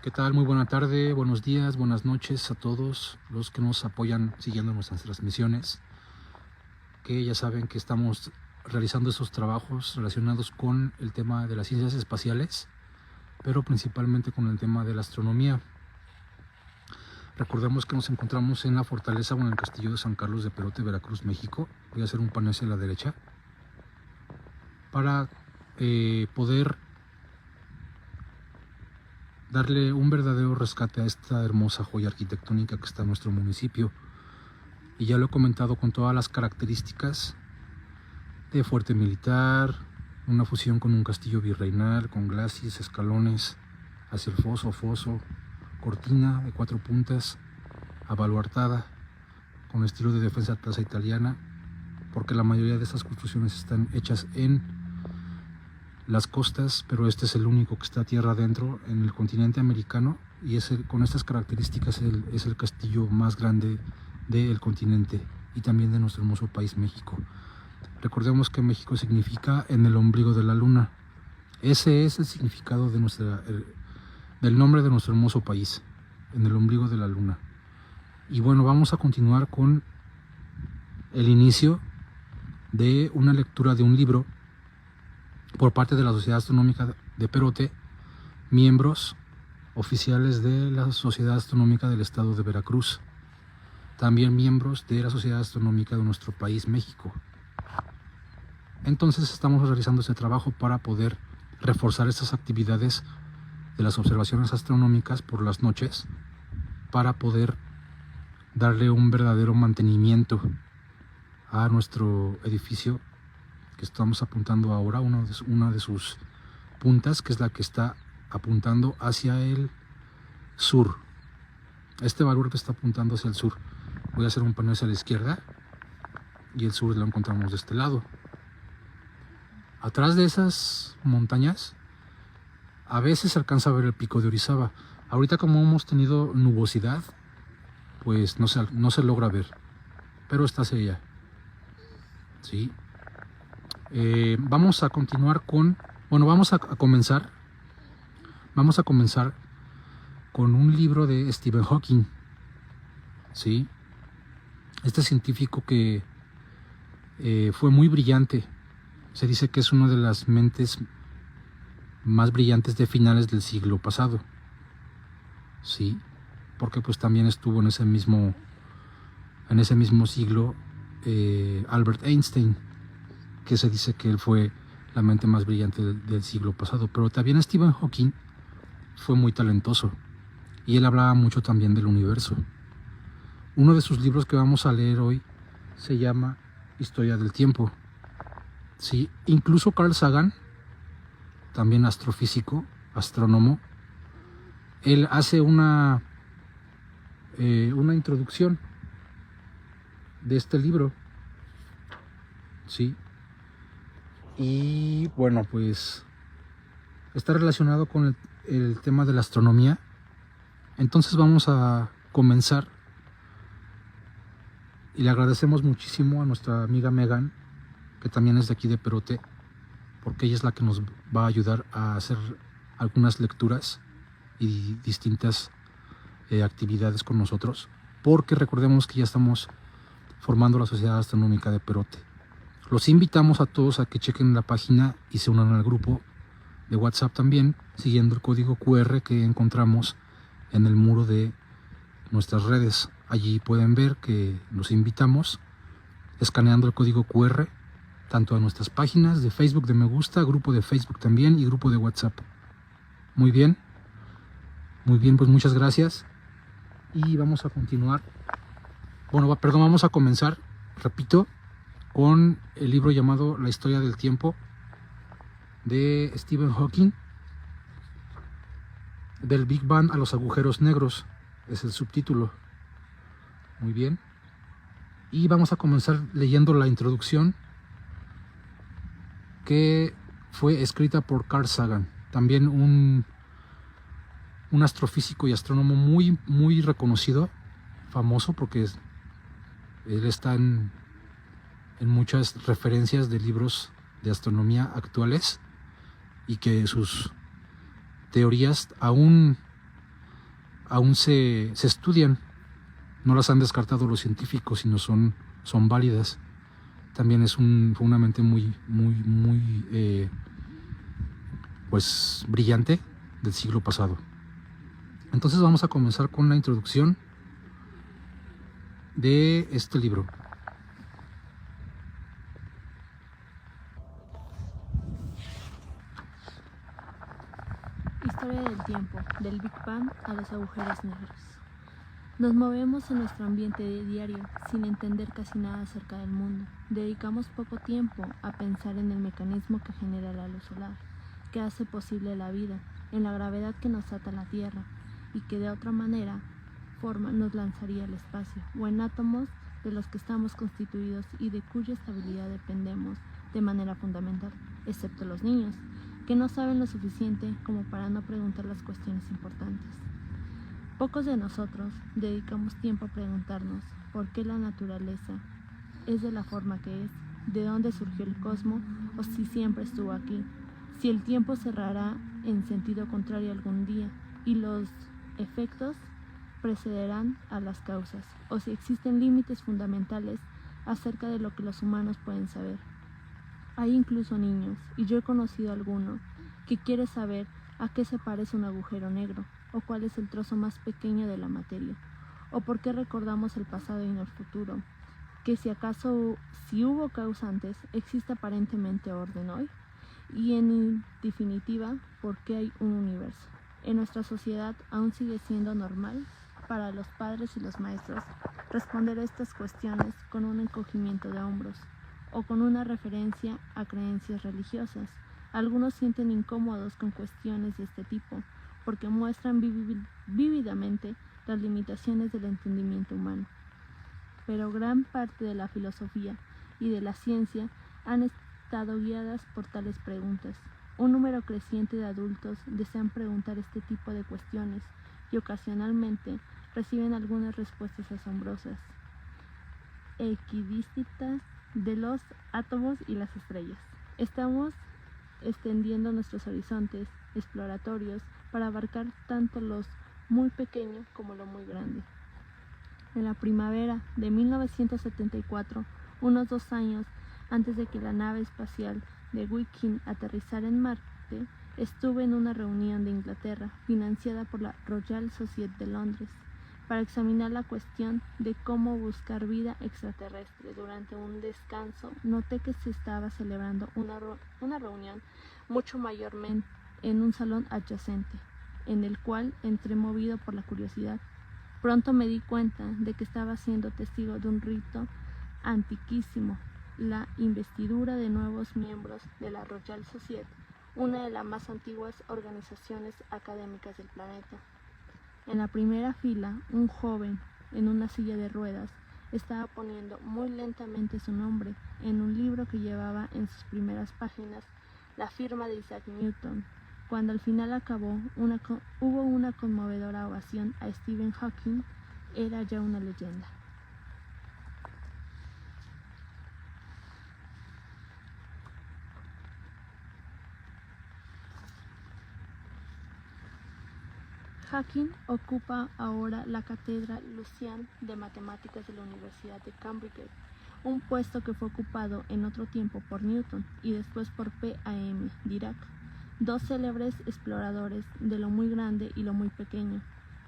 ¿Qué tal? Muy buena tarde, buenos días, buenas noches a todos los que nos apoyan siguiendo nuestras transmisiones, que ya saben que estamos realizando esos trabajos relacionados con el tema de las ciencias espaciales, pero principalmente con el tema de la astronomía. Recordemos que nos encontramos en la fortaleza o en el castillo de San Carlos de Perote, Veracruz, México. Voy a hacer un paneo hacia la derecha para poder darle un verdadero rescate a esta hermosa joya arquitectónica que está en nuestro municipio. Y ya lo he comentado, con todas las características de fuerte militar, una fusión con un castillo virreinal, con glacis, escalones hacia el foso, cortina de 4 puntas, abaluartada, con estilo de defensa plaza italiana, porque la mayoría de estas construcciones están hechas en las costas, pero este es el único que está tierra adentro en el continente americano, y con estas características es el castillo más grande del continente y también de nuestro hermoso país México. Recordemos que México significa en el ombligo de la luna. Ese es el significado de del nombre de nuestro hermoso país, en el ombligo de la luna. Y bueno, vamos a continuar con el inicio de una lectura de un libro por parte de la Sociedad Astronómica de Perote, miembros oficiales de la Sociedad Astronómica del Estado de Veracruz, también miembros de la Sociedad Astronómica de nuestro país México. Entonces estamos realizando este trabajo para poder reforzar estas actividades de las observaciones astronómicas por las noches, para poder darle un verdadero mantenimiento a nuestro edificio que estamos apuntando ahora, una de sus puntas, que es la que está apuntando hacia el sur. Este valor que está apuntando hacia el sur. Voy a hacer un paneo hacia la izquierda y el sur lo encontramos de este lado. Atrás de esas montañas a veces se alcanza a ver el pico de Orizaba. Ahorita, como hemos tenido nubosidad, pues no se logra ver, pero está hacia allá. ¿Sí? Vamos a continuar con, bueno, vamos a comenzar con un libro de Stephen Hawking. ¿Sí? Este científico que fue muy brillante. Se dice que es una de las mentes más brillantes de finales del siglo pasado. Sí, porque pues también estuvo en ese mismo siglo Albert Einstein, que se dice que él fue la mente más brillante del siglo pasado. Pero también Stephen Hawking fue muy talentoso y él hablaba mucho también del universo. Uno de sus libros que vamos a leer hoy se llama Historia del Tiempo. Sí, incluso Carl Sagan, también astrofísico, astrónomo, él hace una introducción de este libro. Sí. Y bueno, pues está relacionado con el tema de la astronomía. Entonces vamos a comenzar, y le agradecemos muchísimo a nuestra amiga Megan, que también es de aquí de Perote, porque ella es la que nos va a ayudar a hacer algunas lecturas y distintas actividades con nosotros, porque recordemos que ya estamos formando la Sociedad Astronómica de Perote. Los invitamos a todos a que chequen la página y se unan al grupo de WhatsApp también, siguiendo el código QR que encontramos en el muro de nuestras redes. Allí pueden ver que los invitamos escaneando el código QR, tanto a nuestras páginas de Facebook de me gusta, grupo de Facebook también y grupo de WhatsApp. Muy bien, pues muchas gracias. Y vamos a continuar, vamos a comenzar, repito, con el libro llamado La Historia del Tiempo de Stephen Hawking, del Big Bang a los agujeros negros, es el subtítulo. Muy bien, y vamos a comenzar leyendo la introducción, que fue escrita por Carl Sagan, también un astrofísico y astrónomo muy reconocido, famoso, porque él está en muchas referencias de libros de astronomía actuales, y que sus teorías aún aún se estudian, no las han descartado los científicos, sino son válidas. También fue una mente muy pues brillante del siglo pasado. Entonces vamos a comenzar con la introducción de este libro. Historia del tiempo, del Big Bang a los agujeros negros. Nos movemos en nuestro ambiente diario sin entender casi nada acerca del mundo. Dedicamos poco tiempo a pensar en el mecanismo que genera la luz solar, que hace posible la vida, en la gravedad que nos ata a la Tierra y que de otra forma nos lanzaría al espacio, o en átomos de los que estamos constituidos y de cuya estabilidad dependemos de manera fundamental, excepto los niños, que no saben lo suficiente como para no preguntar las cuestiones importantes. Pocos de nosotros dedicamos tiempo a preguntarnos por qué la naturaleza es de la forma que es, de dónde surgió el cosmos o si siempre estuvo aquí, si el tiempo cerrará en sentido contrario algún día y los efectos precederán a las causas, o si existen límites fundamentales acerca de lo que los humanos pueden saber. Hay incluso niños, y yo he conocido a alguno, que quiere saber a qué se parece un agujero negro, o cuál es el trozo más pequeño de la materia, o por qué recordamos el pasado y no el futuro, que si hubo causantes, existe aparentemente orden hoy, y en definitiva, por qué hay un universo. En nuestra sociedad aún sigue siendo normal para los padres y los maestros responder a estas cuestiones con un encogimiento de hombros, o con una referencia a creencias religiosas. Algunos sienten incómodos con cuestiones de este tipo, porque muestran vívidamente las limitaciones del entendimiento humano. Pero gran parte de la filosofía y de la ciencia han estado guiadas por tales preguntas. Un número creciente de adultos desean preguntar este tipo de cuestiones y ocasionalmente reciben algunas respuestas asombrosas, equidistintas de los átomos y las estrellas. Estamos extendiendo nuestros horizontes exploratorios para abarcar tanto lo muy pequeño como lo muy grande. En la primavera de 1974, unos 2 años antes de que la nave espacial de Viking aterrizara en Marte, estuve en una reunión de Inglaterra financiada por la Royal Society de Londres para examinar la cuestión de cómo buscar vida extraterrestre. Durante un descanso noté que se estaba celebrando una reunión mucho mayormente en un salón adyacente, en el cual entré movido por la curiosidad. Pronto me di cuenta de que estaba siendo testigo de un rito antiquísimo, la investidura de nuevos miembros de la Royal Society, una de las más antiguas organizaciones académicas del planeta. En la primera fila, un joven en una silla de ruedas estaba poniendo muy lentamente su nombre en un libro que llevaba en sus primeras páginas la firma de Isaac Newton. Cuando al final acabó, hubo una conmovedora ovación a Stephen Hawking. Era ya una leyenda. Hawking ocupa ahora la cátedra Lucian de Matemáticas de la Universidad de Cambridge, un puesto que fue ocupado en otro tiempo por Newton y después por P.A.M. Dirac, dos célebres exploradores de lo muy grande y lo muy pequeño.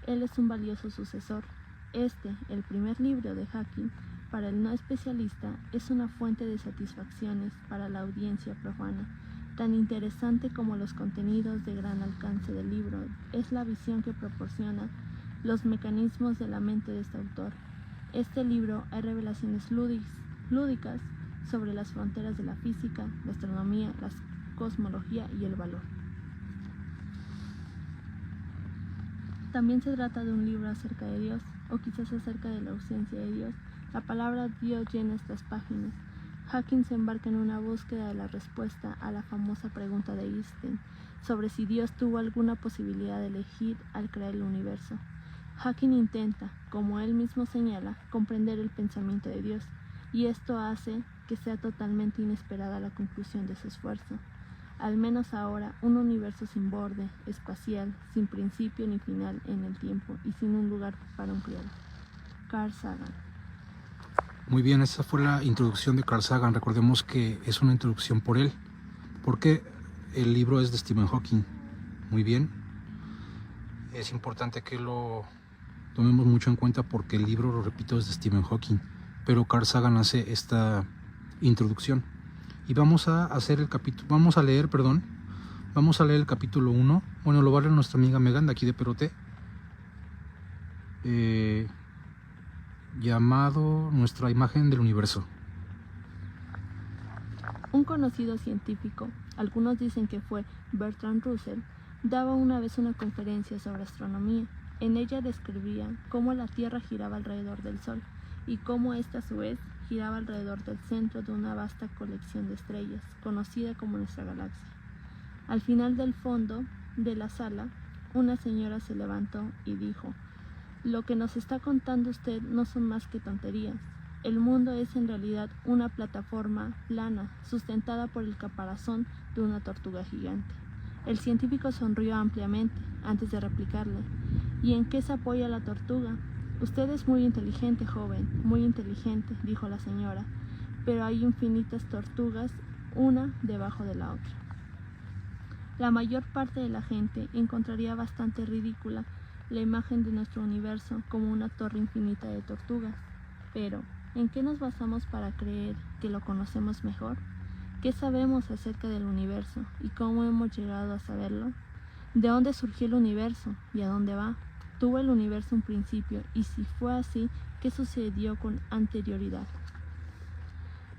Él es un valioso sucesor. El primer libro de Hawking, para el no especialista, es una fuente de satisfacciones para la audiencia profana. Tan interesante como los contenidos de gran alcance del libro es la visión que proporciona los mecanismos de la mente de este autor. Este libro hay revelaciones lúdicas sobre las fronteras de la física, la astronomía, la cosmología y el valor. También se trata de un libro acerca de Dios, o quizás acerca de la ausencia de Dios. La palabra Dios llena estas páginas. Hawking se embarca en una búsqueda de la respuesta a la famosa pregunta de Einstein sobre si Dios tuvo alguna posibilidad de elegir al crear el universo. Hawking intenta, como él mismo señala, comprender el pensamiento de Dios, y esto hace que sea totalmente inesperada la conclusión de su esfuerzo. al menos ahora, un universo sin borde, espacial, sin principio ni final en el tiempo y sin un lugar para un creador. Carl Sagan. Muy bien, esa fue la introducción de Carl Sagan. Recordemos que es una introducción por él, porque el libro es de Stephen Hawking. Muy bien. Es importante que lo tomemos mucho en cuenta porque el libro, lo repito, es de Stephen Hawking, pero Carl Sagan hace esta introducción. Y vamos a hacer el capítulo, vamos a leer el capítulo 1. Bueno, lo va a leer nuestra amiga Megan de aquí de Perote, llamado Nuestra imagen del universo. Un conocido científico, algunos dicen que fue Bertrand Russell, daba una vez una conferencia sobre astronomía. En ella describía cómo la Tierra giraba alrededor del Sol y cómo ésta a su vez giraba alrededor del centro de una vasta colección de estrellas, conocida como nuestra galaxia. Al final del fondo de la sala, una señora se levantó y dijo: «Lo que nos está contando usted no son más que tonterías. El mundo es en realidad una plataforma plana, sustentada por el caparazón de una tortuga gigante». El científico sonrió ampliamente antes de replicarle: «¿Y en qué se apoya la tortuga?». «Usted es muy inteligente, joven, muy inteligente», dijo la señora, «pero hay infinitas tortugas, una debajo de la otra». La mayor parte de la gente encontraría bastante ridícula la imagen de nuestro universo como una torre infinita de tortugas. Pero, ¿en qué nos basamos para creer que lo conocemos mejor? ¿Qué sabemos acerca del universo y cómo hemos llegado a saberlo? ¿De dónde surgió el universo y a dónde va? ¿Tuvo el universo un principio? Y si fue así, ¿qué sucedió con anterioridad?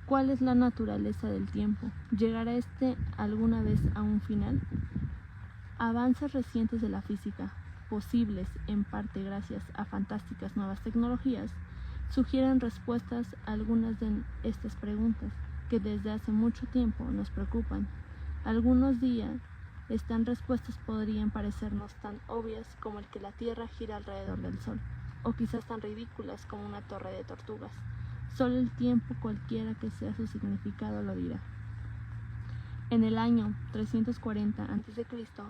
¿Cuál es la naturaleza del tiempo? ¿Llegará este alguna vez a un final? Avances recientes de la física, posibles en parte gracias a fantásticas nuevas tecnologías, sugieren respuestas a algunas de estas preguntas que desde hace mucho tiempo nos preocupan. Algunos días estas respuestas podrían parecernos tan obvias como el que la Tierra gira alrededor del Sol, o quizás tan ridículas como una torre de tortugas. Solo el tiempo, cualquiera que sea su significado, lo dirá. En el año 340 a.C.,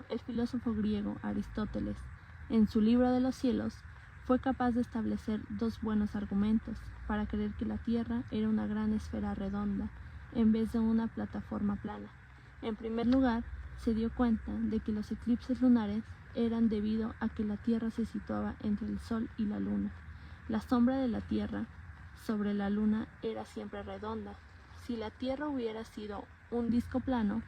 el filósofo griego Aristóteles, en su libro de los cielos, fue capaz de establecer dos buenos argumentos para creer que la Tierra era una gran esfera redonda en vez de una plataforma plana. En primer lugar, se dio cuenta de que los eclipses lunares eran debido a que la Tierra se situaba entre el Sol y la Luna. La sombra de la Tierra sobre la Luna era siempre redonda. Si la Tierra hubiera sido un disco plano,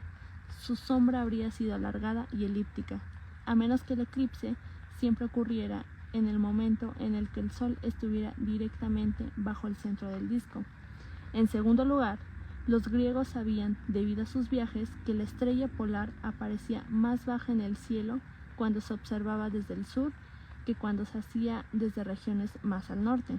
su sombra habría sido alargada y elíptica, a menos que el eclipse siempre ocurriera en el momento en el que el Sol estuviera directamente bajo el centro del disco. En segundo lugar, los griegos sabían, debido a sus viajes, que la estrella polar aparecía más baja en el cielo cuando se observaba desde el sur que cuando se hacía desde regiones más al norte.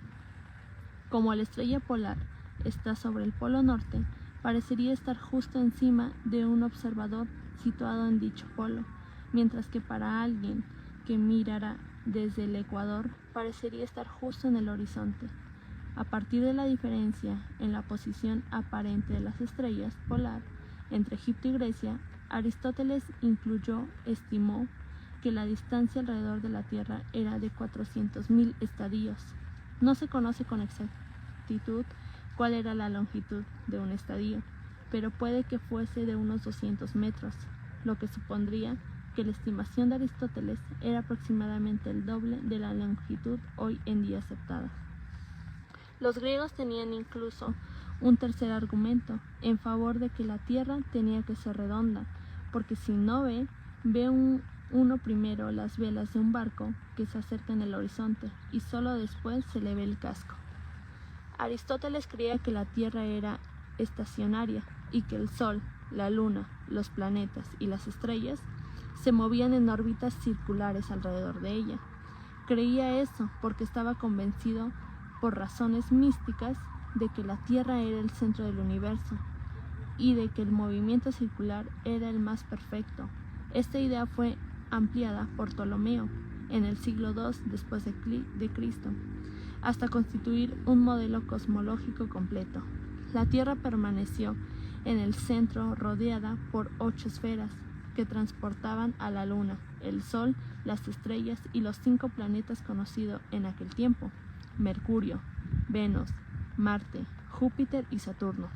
Como la estrella polar está sobre el polo norte, parecería estar justo encima de un observador situado en dicho polo, mientras que para alguien que mirara desde el ecuador parecería estar justo en el horizonte. A partir de la diferencia en la posición aparente de las estrellas polar entre Egipto y Grecia, Aristóteles estimó que la distancia alrededor de la Tierra era de 400.000 estadios. No se conoce con exactitud cuál era la longitud de un estadio, pero puede que fuese de unos 200 metros, lo que supondría que la estimación de Aristóteles era aproximadamente el doble de la longitud hoy en día aceptada. Los griegos tenían incluso un tercer argumento en favor de que la Tierra tenía que ser redonda, porque si no ve uno primero las velas de un barco que se acerca en el horizonte y solo después se le ve el casco. Aristóteles creía que la Tierra era estacionaria y que el Sol, la Luna, los planetas y las estrellas se movían en órbitas circulares alrededor de ella. Creía eso porque estaba convencido por razones místicas de que la Tierra era el centro del universo y de que el movimiento circular era el más perfecto. Esta idea fue ampliada por Ptolomeo en el siglo II después de Cristo, hasta constituir un modelo cosmológico completo. La Tierra permaneció en el centro rodeada por 8 esferas que transportaban a la Luna, el Sol, las estrellas y los 5 planetas conocidos en aquel tiempo: Mercurio, Venus, Marte, Júpiter y Saturno.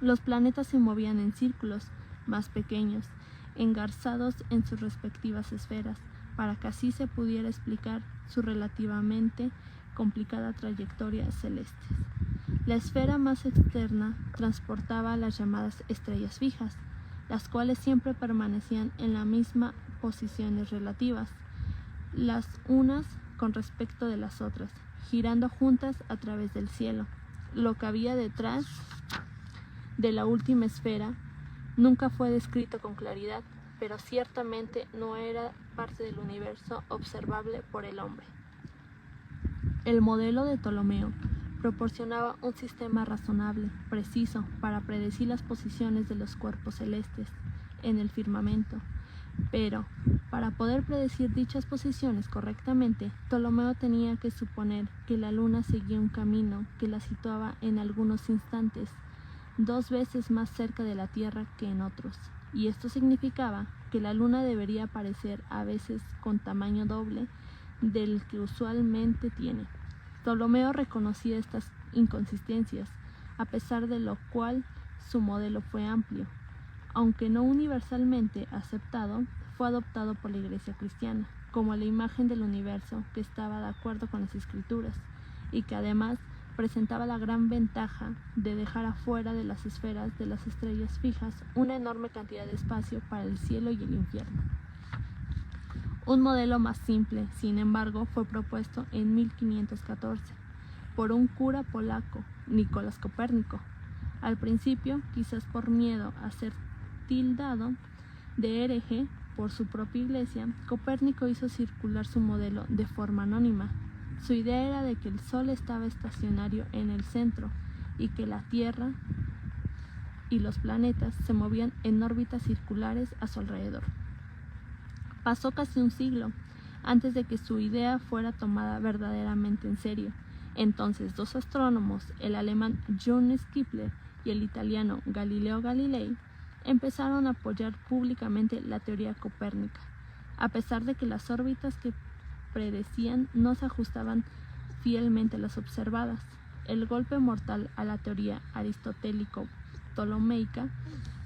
Los planetas se movían en círculos más pequeños, engarzados en sus respectivas esferas, para que así se pudiera explicar su relativamente complicada trayectoria celeste. La esfera más externa transportaba las llamadas estrellas fijas, las cuales siempre permanecían en la misma posiciones relativas, las unas con respecto de las otras, girando juntas a través del cielo. Lo que había detrás de la última esfera nunca fue descrito con claridad, pero ciertamente no era parte del universo observable por el hombre. El modelo de Ptolomeo proporcionaba un sistema razonable, preciso, para predecir las posiciones de los cuerpos celestes en el firmamento, pero para poder predecir dichas posiciones correctamente, Ptolomeo tenía que suponer que la Luna seguía un camino que la situaba en algunos instantes 2 veces más cerca de la Tierra que en otros, y esto significaba que la Luna debería aparecer a veces con tamaño doble del que usualmente tiene. Ptolomeo reconocía estas inconsistencias, a pesar de lo cual su modelo fue amplio. Aunque no universalmente aceptado, fue adoptado por la Iglesia cristiana como la imagen del universo que estaba de acuerdo con las Escrituras, y que además presentaba la gran ventaja de dejar afuera de las esferas de las estrellas fijas una enorme cantidad de espacio para el cielo y el infierno. Un modelo más simple, sin embargo, fue propuesto en 1514 por un cura polaco, Nicolás Copérnico. Al principio, quizás por miedo a ser tildado de hereje por su propia iglesia, Copérnico hizo circular su modelo de forma anónima. Su idea era de que el Sol estaba estacionario en el centro y que la Tierra y los planetas se movían en órbitas circulares a su alrededor. Pasó casi un siglo antes de que su idea fuera tomada verdaderamente en serio. Entonces 2 astrónomos, el alemán Johannes Kepler y el italiano Galileo Galilei, empezaron a apoyar públicamente la teoría copérnica, a pesar de que las órbitas que predecían no se ajustaban fielmente a las observadas. El golpe mortal a la teoría aristotélico-ptolomeica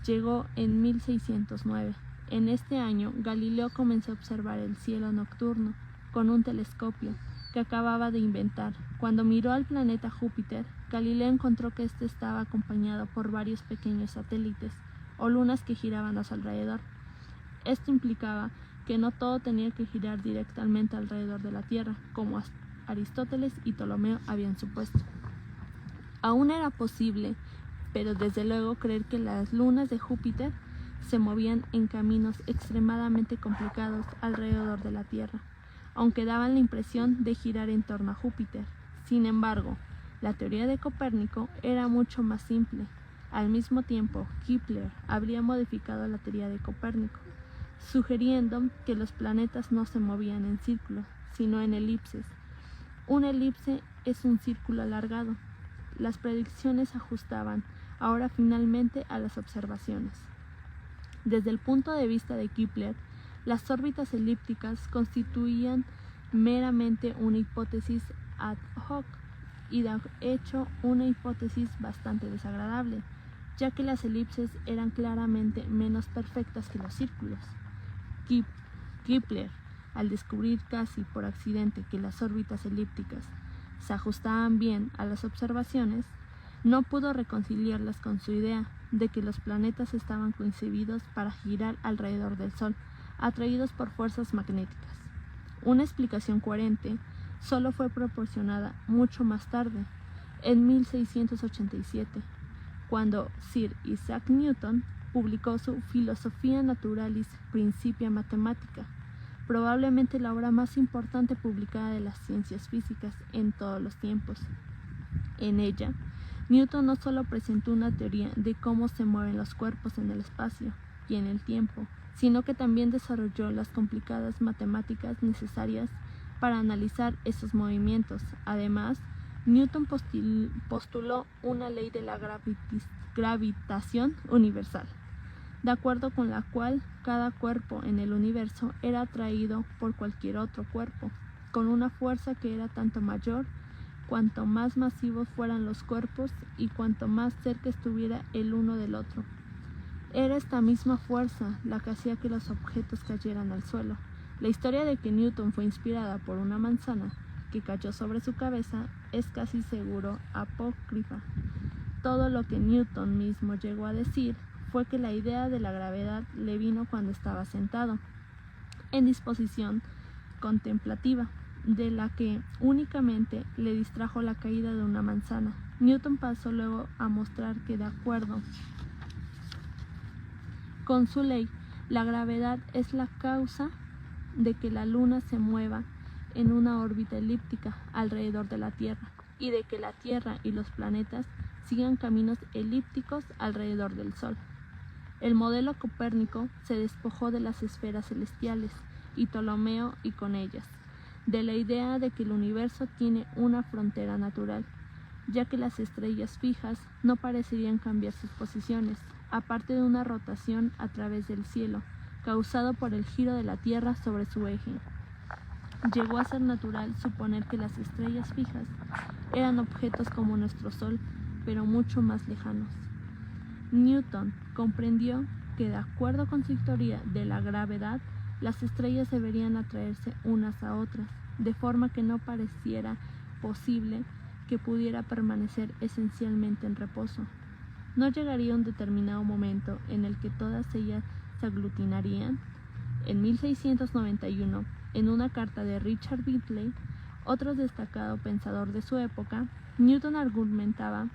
llegó en 1609. En este año, Galileo comenzó a observar el cielo nocturno con un telescopio que acababa de inventar. Cuando miró al planeta Júpiter, Galileo encontró que éste estaba acompañado por varios pequeños satélites o lunas que giraban a su alrededor. Esto implicaba que no todo tenía que girar directamente alrededor de la Tierra, como Aristóteles y Ptolomeo habían supuesto. Aún era posible, pero desde luego, creer que las lunas de Júpiter se movían en caminos extremadamente complicados alrededor de la Tierra, aunque daban la impresión de girar en torno a Júpiter. Sin embargo, la teoría de Copérnico era mucho más simple. Al mismo tiempo, Kepler habría modificado la teoría de Copérnico, sugiriendo que los planetas no se movían en círculos, sino en elipses. Una elipse es un círculo alargado. Las predicciones se ajustaban ahora finalmente a las observaciones. Desde el punto de vista de Kepler, las órbitas elípticas constituían meramente una hipótesis ad hoc y de hecho una hipótesis bastante desagradable, ya que las elipses eran claramente menos perfectas que los círculos. Kepler, al descubrir casi por accidente que las órbitas elípticas se ajustaban bien a las observaciones, no pudo reconciliarlas con su idea de que los planetas estaban concebidos para girar alrededor del Sol, atraídos por fuerzas magnéticas. Una explicación coherente solo fue proporcionada mucho más tarde, en 1687, cuando Sir Isaac Newton publicó su Philosophia Naturalis Principia Mathematica, probablemente la obra más importante publicada de las ciencias físicas en todos los tiempos. En ella, Newton no solo presentó una teoría de cómo se mueven los cuerpos en el espacio y en el tiempo, sino que también desarrolló las complicadas matemáticas necesarias para analizar esos movimientos. Además, Newton postuló una ley de la gravitación universal, de acuerdo con la cual cada cuerpo en el universo era atraído por cualquier otro cuerpo, con una fuerza que era tanto mayor cuanto más masivos fueran los cuerpos y cuanto más cerca estuviera el uno del otro. Era esta misma fuerza la que hacía que los objetos cayeran al suelo. La historia de que Newton fue inspirada por una manzana que cayó sobre su cabeza es casi seguro apócrifa. Todo lo que Newton mismo llegó a decir fue que la idea de la gravedad le vino cuando estaba sentado, en disposición contemplativa, de la que únicamente le distrajo la caída de una manzana. Newton pasó luego a mostrar que, de acuerdo con su ley, la gravedad es la causa de que la Luna se mueva en una órbita elíptica alrededor de la Tierra y de que la Tierra y los planetas sigan caminos elípticos alrededor del Sol. El modelo copérnico se despojó de las esferas celestiales y Ptolomeo y con ellas, de la idea de que el universo tiene una frontera natural, ya que las estrellas fijas no parecerían cambiar sus posiciones, aparte de una rotación a través del cielo, causado por el giro de la Tierra sobre su eje. Llegó a ser natural suponer que las estrellas fijas eran objetos como nuestro Sol, pero mucho más lejanos. Newton comprendió que, de acuerdo con su teoría de la gravedad, las estrellas deberían atraerse unas a otras, de forma que no pareciera posible que pudiera permanecer esencialmente en reposo. ¿No llegaría un determinado momento en el que todas ellas se aglutinarían? En 1691, en una carta de Richard Bentley, otro destacado pensador de su época, Newton argumentaba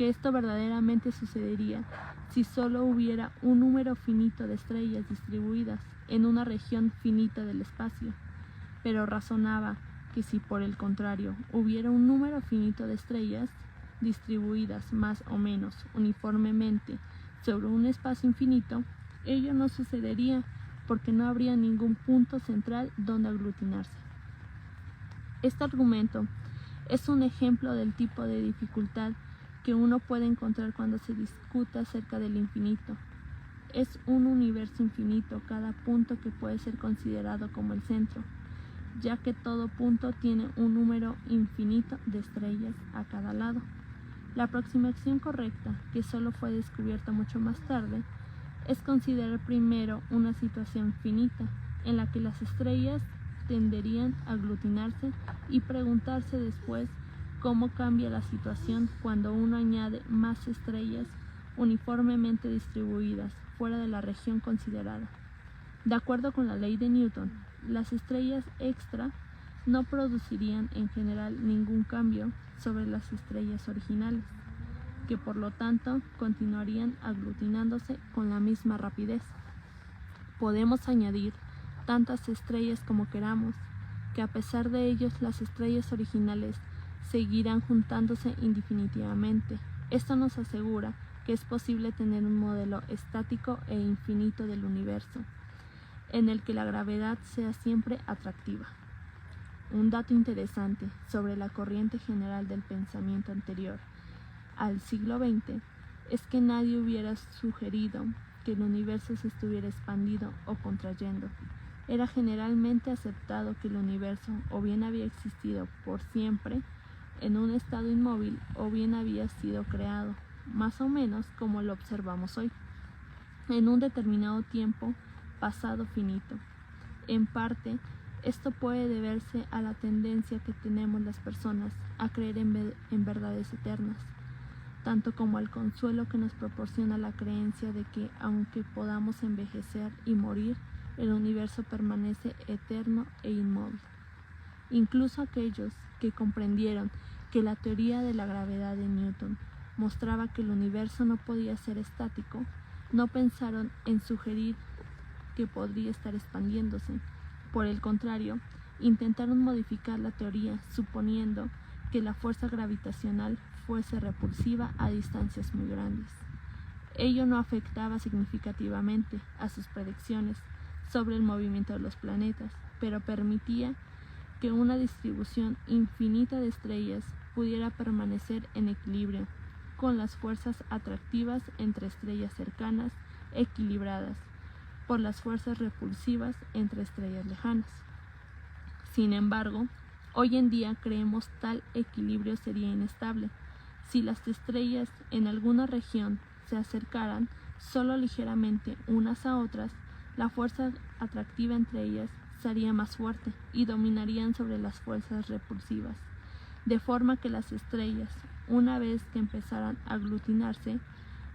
que esto verdaderamente sucedería si solo hubiera un número finito de estrellas distribuidas en una región finita del espacio, pero razonaba que si por el contrario hubiera un número finito de estrellas distribuidas más o menos uniformemente sobre un espacio infinito, ello no sucedería porque no habría ningún punto central donde aglutinarse. Este argumento es un ejemplo del tipo de dificultad que uno puede encontrar cuando se discute acerca del infinito. Es un universo infinito cada punto que puede ser considerado como el centro, ya que todo punto tiene un número infinito de estrellas a cada lado. La aproximación correcta, que solo fue descubierta mucho más tarde, es considerar primero una situación finita, en la que las estrellas tenderían a aglutinarse y preguntarse después cómo cambia la situación cuando uno añade más estrellas uniformemente distribuidas fuera de la región considerada. De acuerdo con la ley de Newton, las estrellas extra no producirían en general ningún cambio sobre las estrellas originales, que por lo tanto continuarían aglutinándose con la misma rapidez. Podemos añadir tantas estrellas como queramos, que a pesar de ellos las estrellas originales seguirán juntándose indefinitivamente. Esto nos asegura que es posible tener un modelo estático e infinito del universo, en el que la gravedad sea siempre atractiva. Un dato interesante sobre la corriente general del pensamiento anterior al siglo XX es que nadie hubiera sugerido que el universo se estuviera expandido o contrayendo. Era generalmente aceptado que el universo o bien había existido por siempre en un estado inmóvil o bien había sido creado, más o menos como lo observamos hoy, en un determinado tiempo pasado finito. En parte, esto puede deberse a la tendencia que tenemos las personas a creer en verdades eternas, tanto como al consuelo que nos proporciona la creencia de que, aunque podamos envejecer y morir, el universo permanece eterno e inmóvil. Incluso aquellos que comprendieron que la teoría de la gravedad de Newton mostraba que el universo no podía ser estático, no pensaron en sugerir que podría estar expandiéndose. Por el contrario, intentaron modificar la teoría suponiendo que la fuerza gravitacional fuese repulsiva a distancias muy grandes. Ello no afectaba significativamente a sus predicciones sobre el movimiento de los planetas, pero permitía que una distribución infinita de estrellas pudiera permanecer en equilibrio, con las fuerzas atractivas entre estrellas cercanas equilibradas por las fuerzas repulsivas entre estrellas lejanas. Sin embargo, hoy en día creemos tal equilibrio sería inestable. Si las estrellas en alguna región se acercaran solo ligeramente unas a otras, la fuerza atractiva entre ellas sería más fuerte y dominarían sobre las fuerzas repulsivas, de forma que las estrellas, una vez que empezaran a aglutinarse,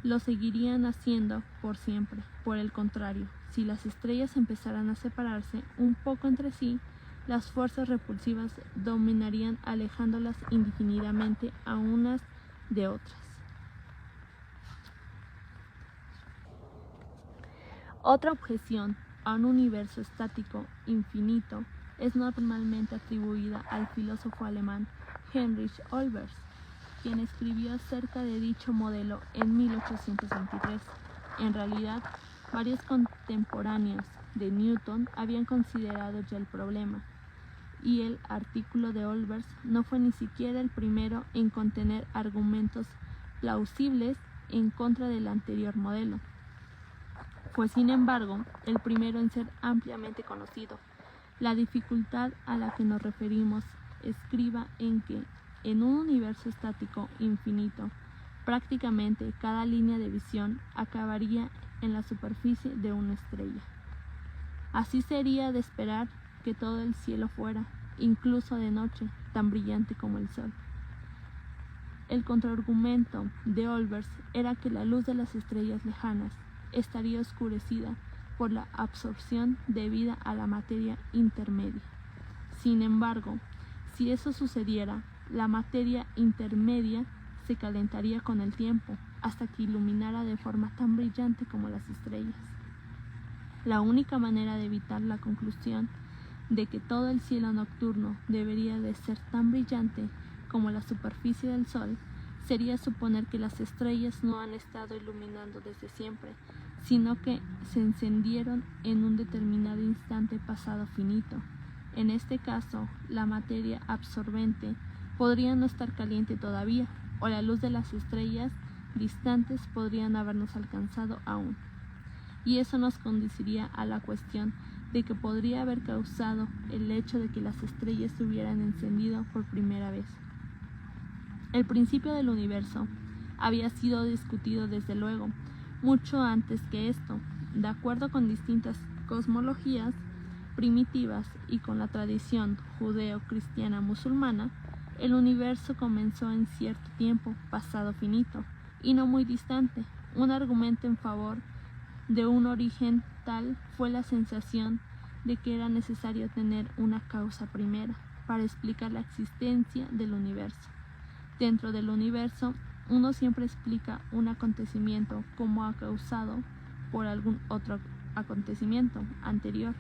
lo seguirían haciendo por siempre. Por el contrario, si las estrellas empezaran a separarse un poco entre sí, las fuerzas repulsivas dominarían alejándolas indefinidamente a unas de otras. Otra objeción a un universo estático infinito es normalmente atribuida al filósofo alemán Heinrich Olbers, quien escribió acerca de dicho modelo en 1823. En realidad, varios contemporáneos de Newton habían considerado ya el problema, y el artículo de Olbers no fue ni siquiera el primero en contener argumentos plausibles en contra del anterior modelo. Fue, sin embargo, el primero en ser ampliamente conocido. La dificultad a la que nos referimos estriba en que, en un universo estático infinito, prácticamente cada línea de visión acabaría en la superficie de una estrella. Así sería de esperar que todo el cielo fuera, incluso de noche, tan brillante como el sol. El contraargumento de Olbers era que la luz de las estrellas lejanas estaría oscurecida por la absorción debida a la materia intermedia. Sin embargo, si eso sucediera, la materia intermedia se calentaría con el tiempo hasta que iluminara de forma tan brillante como las estrellas. La única manera de evitar la conclusión de que todo el cielo nocturno debería de ser tan brillante como la superficie del Sol sería suponer que las estrellas no han estado iluminando desde siempre, sino que se encendieron en un determinado instante pasado finito. En este caso, la materia absorbente podría no estar caliente todavía, o la luz de las estrellas distantes podrían habernos alcanzado aún. Y eso nos conduciría a la cuestión de que podría haber causado el hecho de que las estrellas se hubieran encendido por primera vez. El principio del universo había sido discutido desde luego mucho antes que esto, de acuerdo con distintas cosmologías primitivas y con la tradición judeo-cristiana musulmana. El universo comenzó en cierto tiempo pasado finito y no muy distante. Un argumento en favor de un origen tal fue la sensación de que era necesario tener una causa primera para explicar la existencia del universo. Dentro del universo, uno siempre explica un acontecimiento como causado por algún otro acontecimiento anterior,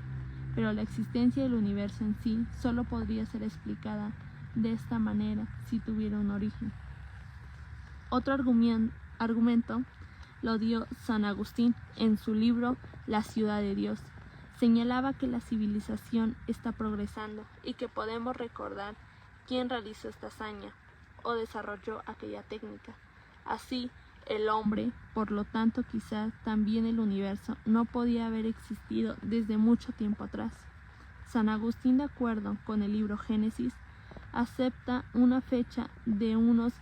pero la existencia del universo en sí solo podría ser explicada de esta manera si tuviera un origen. Otro argumento lo dio San Agustín en su libro La ciudad de Dios. Señalaba que la civilización está progresando y que podemos recordar quién realizó esta hazaña o desarrolló aquella técnica. Así, el hombre, por lo tanto quizás también el universo, no podía haber existido desde mucho tiempo atrás. San Agustín, de acuerdo con el libro Génesis, acepta una fecha de unos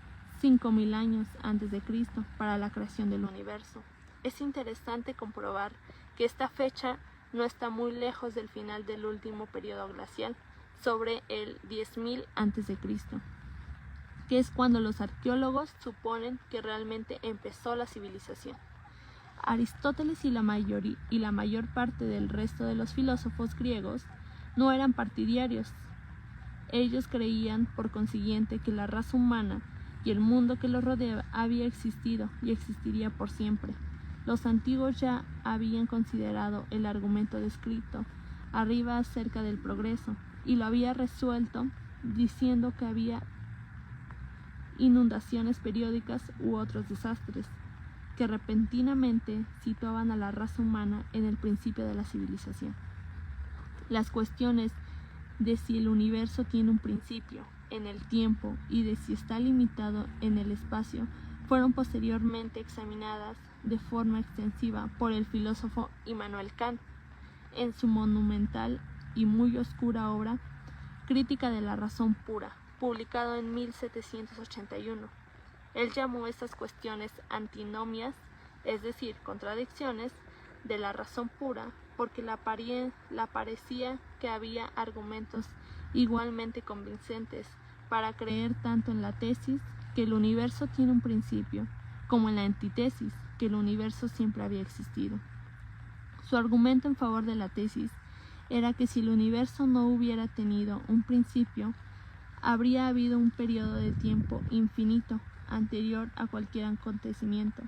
5000 años antes de Cristo para la creación del universo. Es interesante comprobar que esta fecha no está muy lejos del final del último periodo glacial, sobre el 10.000 antes de Cristo, que es cuando los arqueólogos suponen que realmente empezó la civilización. Aristóteles y la mayor parte del resto de los filósofos griegos no eran partidarios. Ellos creían, por consiguiente, que la raza humana y el mundo que los rodeaba había existido y existiría por siempre. Los antiguos ya habían considerado el argumento descrito arriba acerca del progreso y lo había resuelto diciendo que había inundaciones periódicas u otros desastres que repentinamente situaban a la raza humana en el principio de la civilización. Las cuestiones de si el universo tiene un principio en el tiempo y de si está limitado en el espacio fueron posteriormente examinadas de forma extensiva por el filósofo Immanuel Kant en su monumental y muy oscura obra Crítica de la razón pura, publicado en 1781. Él llamó estas cuestiones antinomias, es decir, contradicciones, de la razón pura, porque la parecía que había argumentos igualmente convincentes para creer tanto en la tesis que el universo tiene un principio, como en la antítesis que el universo siempre había existido. Su argumento en favor de la tesis era que si el universo no hubiera tenido un principio, habría habido un periodo de tiempo infinito anterior a cualquier acontecimiento,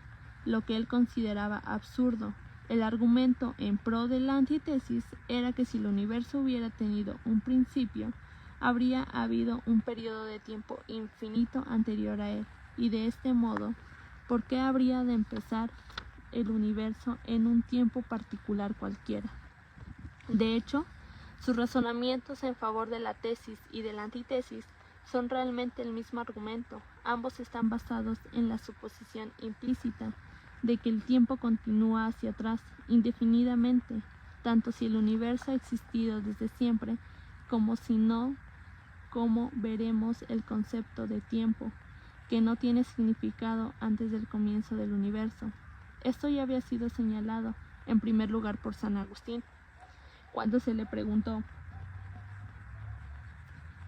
lo que él consideraba absurdo. El argumento en pro de la antítesis era que si el universo hubiera tenido un principio, habría habido un periodo de tiempo infinito anterior a él, y de este modo, ¿por qué habría de empezar el universo en un tiempo particular cualquiera? De hecho, sus razonamientos en favor de la tesis y de la antítesis son realmente el mismo argumento. Ambos están basados en la suposición implícita de que el tiempo continúa hacia atrás indefinidamente, tanto si el universo ha existido desde siempre, como si no, como veremos el concepto de tiempo, que no tiene significado antes del comienzo del universo. Esto ya había sido señalado, en primer lugar, por San Agustín, cuando se le preguntó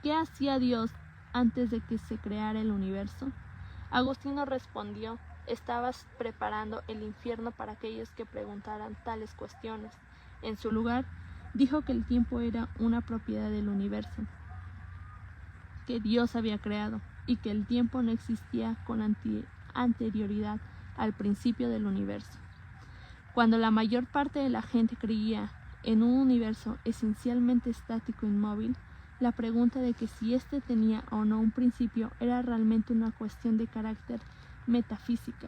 ¿qué hacía Dios antes de que se creara el universo? Agustino respondió: estabas preparando el infierno para aquellos que preguntaran tales cuestiones. En su lugar, dijo que el tiempo era una propiedad del universo, que Dios había creado, y que el tiempo no existía con anterioridad al principio del universo. Cuando la mayor parte de la gente creía en un universo esencialmente estático e inmóvil, la pregunta de que si éste tenía o no un principio era realmente una cuestión de carácter metafísica.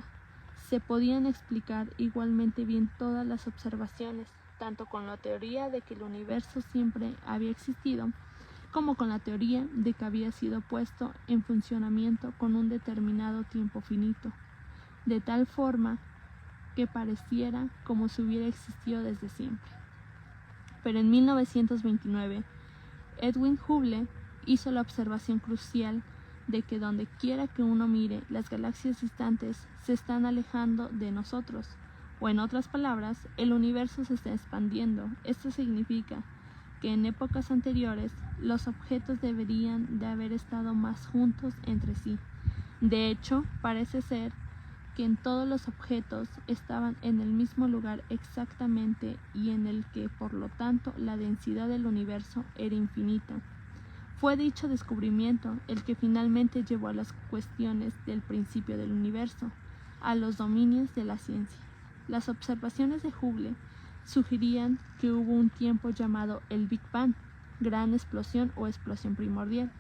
Se podían explicar igualmente bien todas las observaciones, tanto con la teoría de que el universo siempre había existido, como con la teoría de que había sido puesto en funcionamiento con un determinado tiempo finito, de tal forma que pareciera como si hubiera existido desde siempre. Pero en 1929, Edwin Hubble hizo la observación crucial de que donde quiera que uno mire, las galaxias distantes se están alejando de nosotros, o en otras palabras, el universo se está expandiendo. Esto significa que en épocas anteriores los objetos deberían de haber estado más juntos entre sí. De hecho, parece ser que en todos los objetos estaban en el mismo lugar exactamente y en el que, por lo tanto, la densidad del universo era infinita. Fue dicho descubrimiento el que finalmente llevó a las cuestiones del principio del universo a los dominios de la ciencia. Las observaciones de Hubble sugerían que hubo un tiempo llamado el Big Bang, gran explosión o explosión primordial,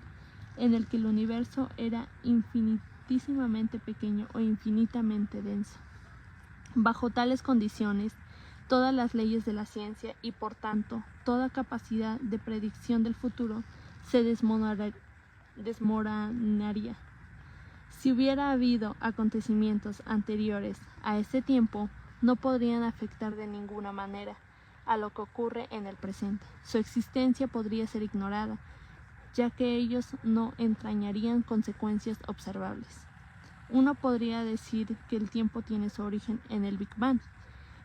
en el que el universo era infinitísimamente pequeño o infinitamente denso. Bajo tales condiciones, todas las leyes de la ciencia y, por tanto, toda capacidad de predicción del futuro se desmoronaría. Si hubiera habido acontecimientos anteriores a ese tiempo, no podrían afectar de ninguna manera a lo que ocurre en el presente. Su existencia podría ser ignorada, ya que ellos no entrañarían consecuencias observables. Uno podría decir que el tiempo tiene su origen en el Big Bang,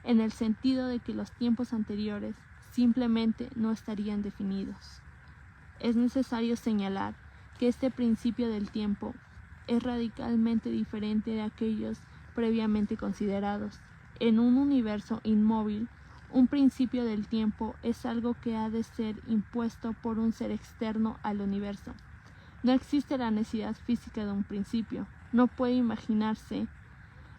en el sentido de que los tiempos anteriores simplemente no estarían definidos. Es necesario señalar que este principio del tiempo es radicalmente diferente de aquellos previamente considerados. En un universo inmóvil, un principio del tiempo es algo que ha de ser impuesto por un ser externo al universo. No existe la necesidad física de un principio. No puede imaginarse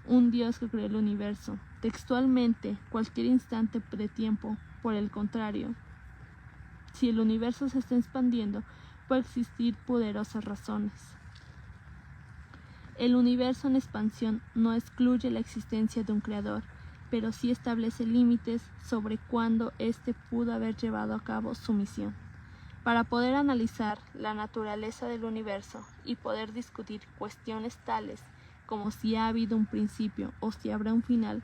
un Dios que creó el universo. Textualmente, cualquier instante de tiempo, por el contrario, si el universo se está expandiendo, puede existir poderosas razones. El universo en expansión no excluye la existencia de un creador, pero sí establece límites sobre cuándo éste pudo haber llevado a cabo su misión. Para poder analizar la naturaleza del universo y poder discutir cuestiones tales como si ha habido un principio o si habrá un final,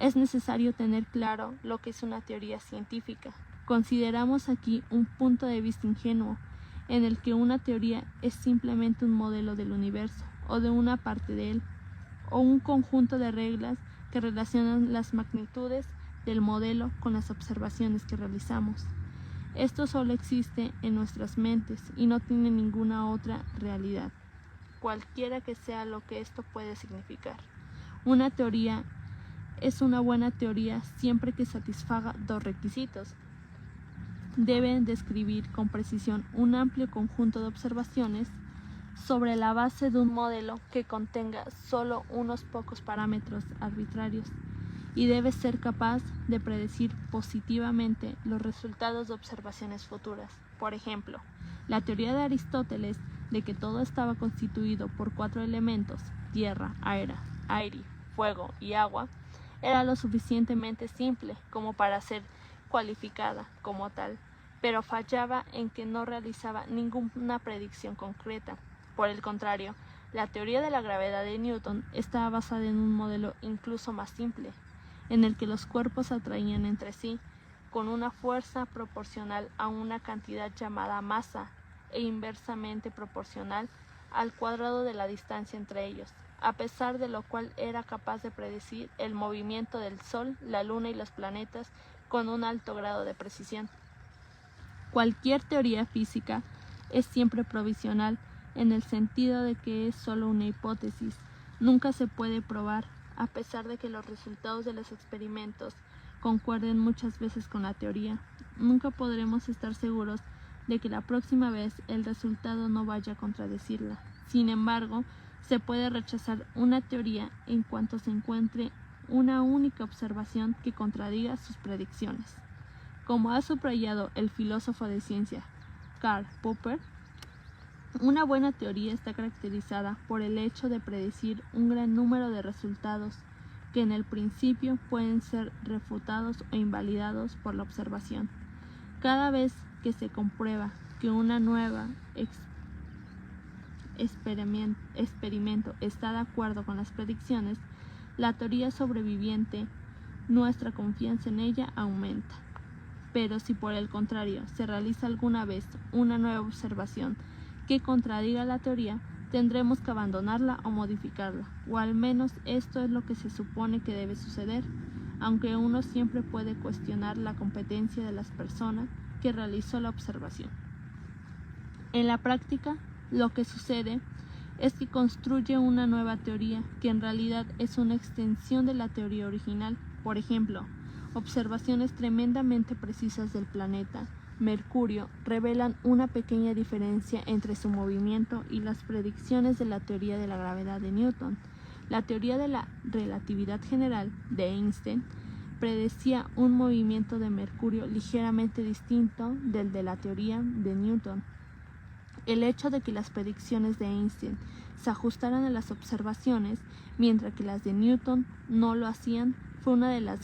es necesario tener claro lo que es una teoría científica. Consideramos aquí un punto de vista ingenuo, en el que una teoría es simplemente un modelo del universo o de una parte de él, o un conjunto de reglas que relacionan las magnitudes del modelo con las observaciones que realizamos. Esto solo existe en nuestras mentes y no tiene ninguna otra realidad, cualquiera que sea lo que esto puede significar. Una teoría es una buena teoría siempre que satisfaga dos requisitos. Debe describir con precisión un amplio conjunto de observaciones sobre la base de un modelo que contenga solo unos pocos parámetros arbitrarios, y debe ser capaz de predecir positivamente los resultados de observaciones futuras. Por ejemplo, la teoría de Aristóteles de que todo estaba constituido por 4 elementos, tierra, aire, fuego y agua, era lo suficientemente simple como para ser cualificada como tal, pero fallaba en que no realizaba ninguna predicción concreta. Por el contrario, la teoría de la gravedad de Newton estaba basada en un modelo incluso más simple, en el que los cuerpos se atraían entre sí con una fuerza proporcional a una cantidad llamada masa e inversamente proporcional al cuadrado de la distancia entre ellos, a pesar de lo cual era capaz de predecir el movimiento del Sol, la Luna y los planetas con un alto grado de precisión. Cualquier teoría física es siempre provisional, en el sentido de que es solo una hipótesis. Nunca se puede probar, a pesar de que los resultados de los experimentos concuerden muchas veces con la teoría. Nunca podremos estar seguros de que la próxima vez el resultado no vaya a contradecirla. Sin embargo, se puede rechazar una teoría en cuanto se encuentre una única observación que contradiga sus predicciones. Como ha subrayado el filósofo de ciencia Karl Popper, una buena teoría está caracterizada por el hecho de predecir un gran número de resultados que en el principio pueden ser refutados o invalidados por la observación. Cada vez que se comprueba que una nueva experimento está de acuerdo con las predicciones, la teoría sobreviviente, nuestra confianza en ella aumenta. Pero si por el contrario se realiza alguna vez una nueva observación que contradiga la teoría, tendremos que abandonarla o modificarla, o al menos esto es lo que se supone que debe suceder, aunque uno siempre puede cuestionar la competencia de las personas que realizó la observación. En la práctica, lo que sucede es que construye una nueva teoría que en realidad es una extensión de la teoría original. Por ejemplo, observaciones tremendamente precisas del planeta Mercurio revelan una pequeña diferencia entre su movimiento y las predicciones de la teoría de la gravedad de Newton. La teoría de la relatividad general de Einstein predecía un movimiento de Mercurio ligeramente distinto del de la teoría de Newton. El hecho de que las predicciones de Einstein se ajustaran a las observaciones, mientras que las de Newton no lo hacían, fue una de las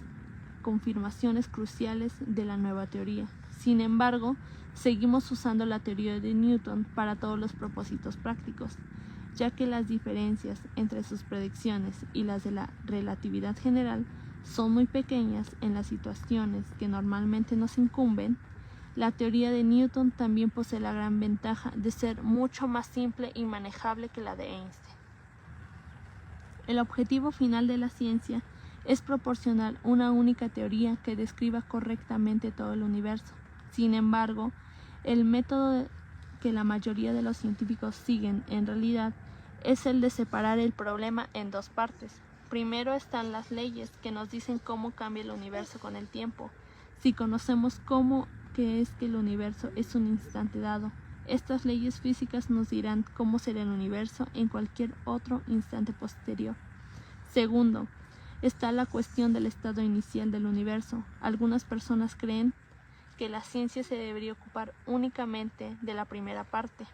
confirmaciones cruciales de la nueva teoría. Sin embargo, seguimos usando la teoría de Newton para todos los propósitos prácticos, ya que las diferencias entre sus predicciones y las de la relatividad general son muy pequeñas en las situaciones que normalmente nos incumben. La teoría de Newton también posee la gran ventaja de ser mucho más simple y manejable que la de Einstein. El objetivo final de la ciencia es proporcionar una única teoría que describa correctamente todo el universo. Sin embargo, el método que la mayoría de los científicos siguen en realidad es el de separar el problema en dos partes. Primero están las leyes que nos dicen cómo cambia el universo con el tiempo. Si conocemos cómo que es que el universo es un instante dado, estas leyes físicas nos dirán cómo será el universo en cualquier otro instante posterior. Segundo, está la cuestión del estado inicial del universo. Algunas personas creen que la ciencia se debería ocupar únicamente de la primera parte,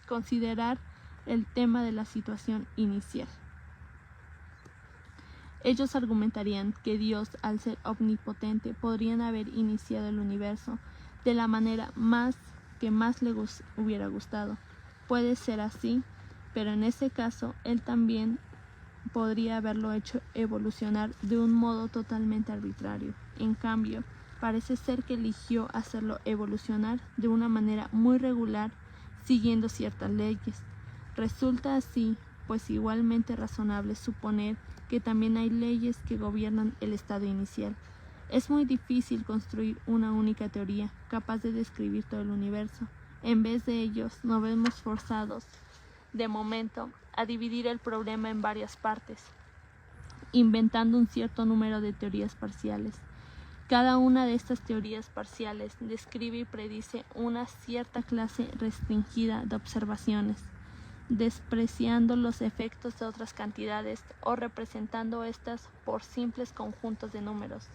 considerar el tema de la situación inicial. Ellos argumentarían que Dios, al ser omnipotente, podría haber iniciado el universo de la manera más que más le hubiera gustado. Puede ser así, pero en ese caso él también podría haberlo hecho evolucionar de un modo totalmente arbitrario. En cambio, parece ser que eligió hacerlo evolucionar de una manera muy regular, siguiendo ciertas leyes. Resulta así, pues igualmente razonable suponer que también hay leyes que gobiernan el estado inicial. Es muy difícil construir una única teoría capaz de describir todo el universo. En vez de ellos, nos vemos forzados, de momento, a dividir el problema en varias partes, inventando un cierto número de teorías parciales. Cada una de estas teorías parciales describe y predice una cierta clase restringida de observaciones, despreciando los efectos de otras cantidades o representando estas por simples conjuntos de números.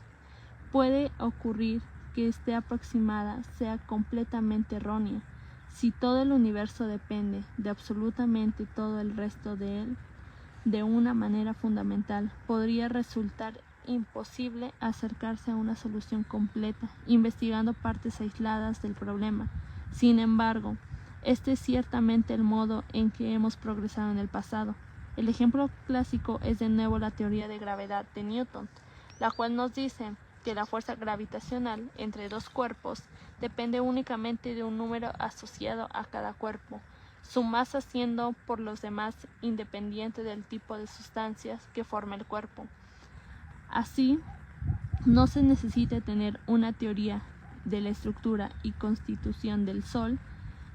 Puede ocurrir que esté aproximada sea completamente errónea. Si todo el universo depende de absolutamente todo el resto de él, de una manera fundamental, podría resultar imposible acercarse a una solución completa, investigando partes aisladas del problema. Sin embargo, este es ciertamente el modo en que hemos progresado en el pasado. El ejemplo clásico es de nuevo la teoría de gravedad de Newton, la cual nos dice que la fuerza gravitacional entre dos cuerpos depende únicamente de un número asociado a cada cuerpo, su masa siendo por los demás independiente del tipo de sustancias que forma el cuerpo. Así, no se necesita tener una teoría de la estructura y constitución del Sol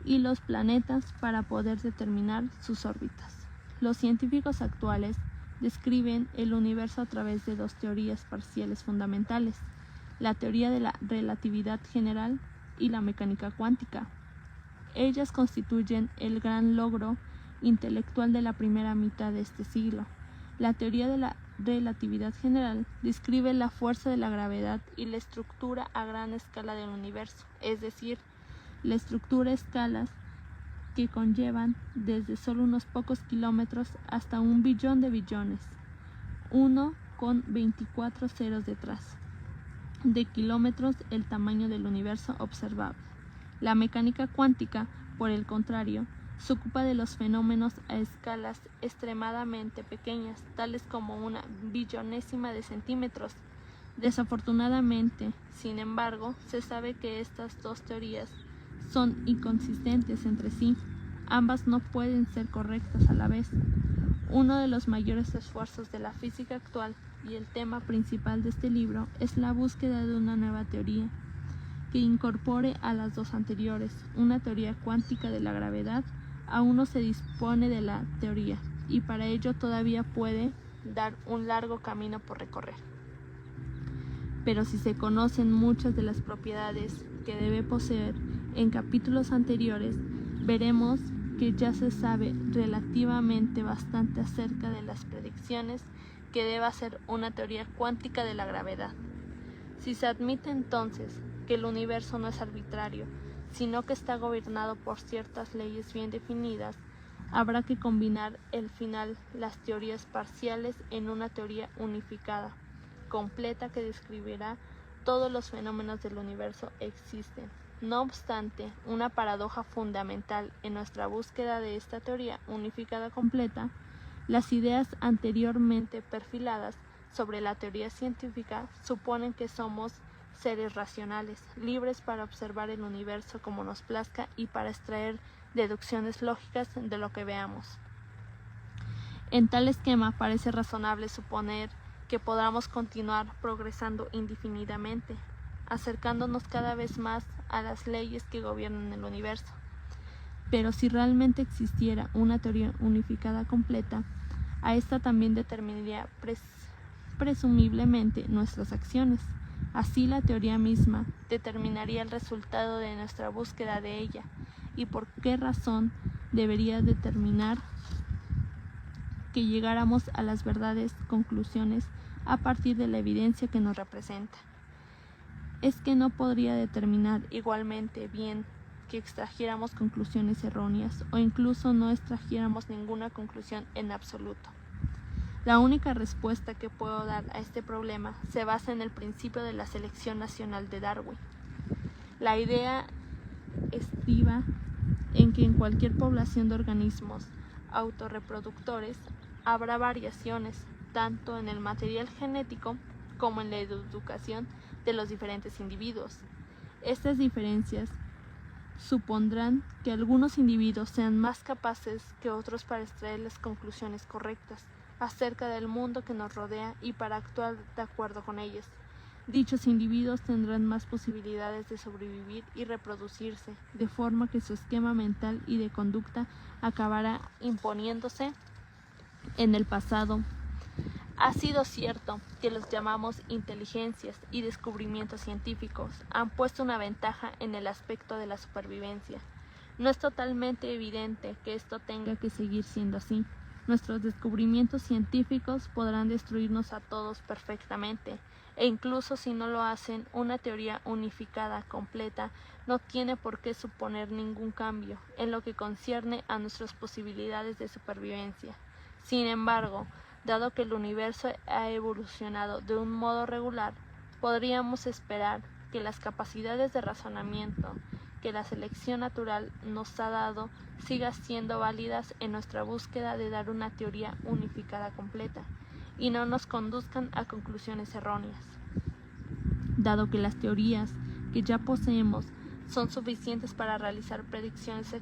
y los planetas para poder determinar sus órbitas. Los científicos actuales describen el universo a través de dos teorías parciales fundamentales, la teoría de la relatividad general y la mecánica cuántica. Ellas constituyen el gran logro intelectual de la primera mitad de este siglo. La teoría de la relatividad general describe la fuerza de la gravedad y la estructura a gran escala del universo, es decir, la estructura a escalas que conllevan desde solo unos pocos kilómetros hasta 1 billón de billones, 1 con 24 ceros detrás, de kilómetros el tamaño del universo observable. La mecánica cuántica, por el contrario, se ocupa de los fenómenos a escalas extremadamente pequeñas, tales como 1 billonésima de centímetros. Desafortunadamente, sin embargo, se sabe que estas dos teorías son inconsistentes entre sí. Ambas no pueden ser correctas a la vez. Uno de los mayores esfuerzos de la física actual y el tema principal de este libro es la búsqueda de una nueva teoría que incorpore a las dos anteriores, una teoría cuántica de la gravedad. Aún no se dispone de la teoría y para ello todavía puede dar un largo camino por recorrer. Pero si se conocen muchas de las propiedades que debe poseer en capítulos anteriores, veremos que ya se sabe relativamente bastante acerca de las predicciones que debe hacer una teoría cuántica de la gravedad. Si se admite entonces que el universo no es arbitrario, sino que está gobernado por ciertas leyes bien definidas, habrá que combinar al final las teorías parciales en una teoría unificada, completa, que describirá todos los fenómenos del universo existen. No obstante, una paradoja fundamental en nuestra búsqueda de esta teoría unificada completa, las ideas anteriormente perfiladas sobre la teoría científica suponen que somos seres racionales, libres para observar el universo como nos plazca y para extraer deducciones lógicas de lo que veamos. En tal esquema parece razonable suponer que podamos continuar progresando indefinidamente, acercándonos cada vez más a las leyes que gobiernan el universo. Pero si realmente existiera una teoría unificada completa, a esta también determinaría presumiblemente nuestras acciones. Así la teoría misma determinaría el resultado de nuestra búsqueda de ella, y por qué razón debería determinar que llegáramos a las verdaderas conclusiones a partir de la evidencia que nos representa. Es que no podría determinar igualmente bien que extrajéramos conclusiones erróneas o incluso no extrajéramos ninguna conclusión en absoluto. La única respuesta que puedo dar a este problema se basa en el principio de la selección nacional de Darwin. La idea estriba en que en cualquier población de organismos autorreproductores habrá variaciones, tanto en el material genético como en la educación de los diferentes individuos. Estas diferencias supondrán que algunos individuos sean más capaces que otros para extraer las conclusiones correctas acerca del mundo que nos rodea y para actuar de acuerdo con ellas. Dichos individuos tendrán más posibilidades de sobrevivir y reproducirse, de forma que su esquema mental y de conducta acabará imponiéndose en el pasado. Ha sido cierto que los llamamos inteligencias y descubrimientos científicos han puesto una ventaja en el aspecto de la supervivencia. No es totalmente evidente que esto tenga que seguir siendo así. Nuestros descubrimientos científicos podrán destruirnos a todos perfectamente, e incluso si no lo hacen, una teoría unificada completa no tiene por qué suponer ningún cambio en lo que concierne a nuestras posibilidades de supervivencia. Sin embargo, dado que el universo ha evolucionado de un modo regular, podríamos esperar que las capacidades de razonamiento que la selección natural nos ha dado sigan siendo válidas en nuestra búsqueda de dar una teoría unificada completa y no nos conduzcan a conclusiones erróneas. Dado que las teorías que ya poseemos son suficientes para realizar predicciones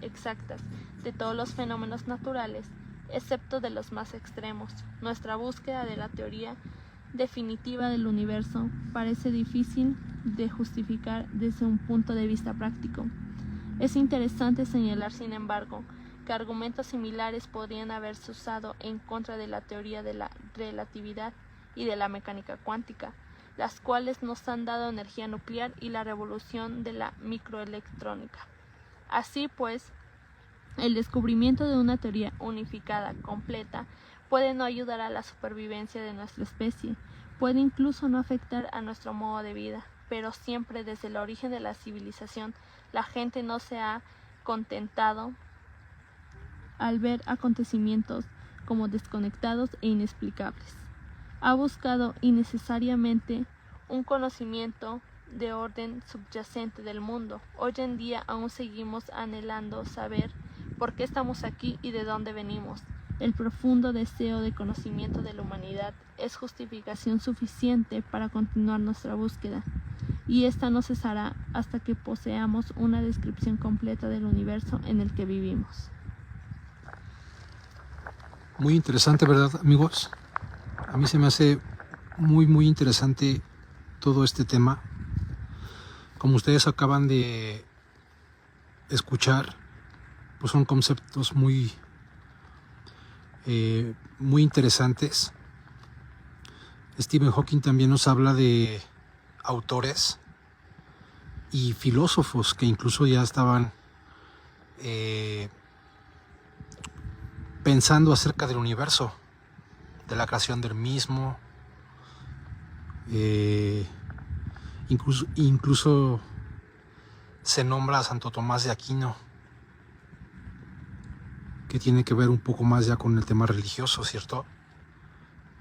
exactas de todos los fenómenos naturales, excepto de los más extremos, nuestra búsqueda de la teoría definitiva del universo parece difícil de justificar desde un punto de vista práctico. Es interesante señalar, sin embargo, que argumentos similares podrían haberse usado en contra de la teoría de la relatividad y de la mecánica cuántica, las cuales nos han dado energía nuclear y la revolución de la microelectrónica. Así pues, el descubrimiento de una teoría unificada completa puede no ayudar a la supervivencia de nuestra especie, puede incluso no afectar a nuestro modo de vida, pero siempre desde el origen de la civilización la gente no se ha contentado al ver acontecimientos como desconectados e inexplicables. Ha buscado innecesariamente un conocimiento de orden subyacente del mundo. Hoy en día aún seguimos anhelando saber por qué estamos aquí y de dónde venimos. El profundo deseo de conocimiento de la humanidad es justificación suficiente para continuar nuestra búsqueda, y esta no cesará hasta que poseamos una descripción completa del universo en el que vivimos. Muy interesante, ¿verdad, amigos? A mí se me hace muy interesante todo este tema. Como ustedes acaban de escuchar, pues son conceptos muy interesantes. Stephen Hawking también nos habla de autores y filósofos que incluso ya estaban pensando acerca del universo, de la creación del mismo. Incluso se nombra a Santo Tomás de Aquino, que tiene que ver un poco más ya con el tema religioso, ¿cierto?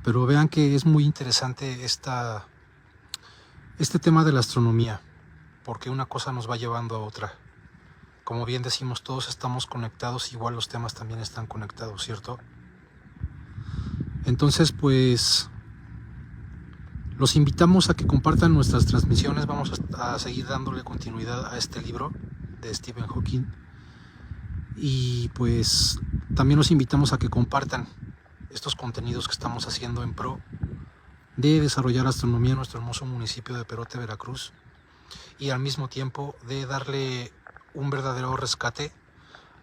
Pero vean que es muy interesante este tema de la astronomía, porque una cosa nos va llevando a otra. Como bien decimos, todos estamos conectados, igual los temas también están conectados, ¿cierto? Entonces, pues, los invitamos a que compartan nuestras transmisiones. Vamos a seguir dándole continuidad a este libro de Stephen Hawking. Y pues también los invitamos a que compartan estos contenidos que estamos haciendo en pro de desarrollar astronomía en nuestro hermoso municipio de Perote, Veracruz, y al mismo tiempo de darle un verdadero rescate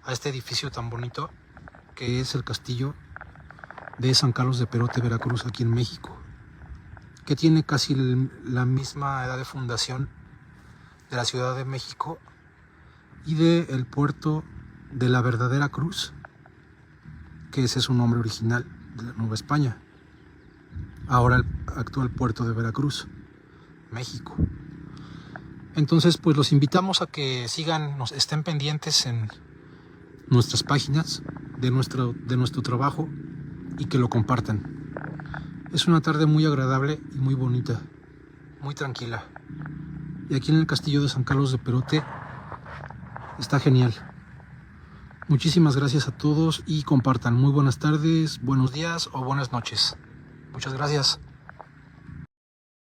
a este edificio tan bonito que es el castillo de San Carlos de Perote, Veracruz, aquí en México, que tiene casi la misma edad de fundación de la Ciudad de México y del puerto de la Verdadera Cruz, que ese es su nombre original de la Nueva España, ahora el actual puerto de Veracruz, México. Entonces, pues los invitamos a que estén pendientes en nuestras páginas de nuestro trabajo y que lo compartan. Es una tarde muy agradable y muy bonita, muy tranquila. Y aquí en el castillo de San Carlos de Perote Está genial. Muchísimas gracias a todos y compartan. Muy buenas tardes, buenos días o buenas noches. Muchas gracias.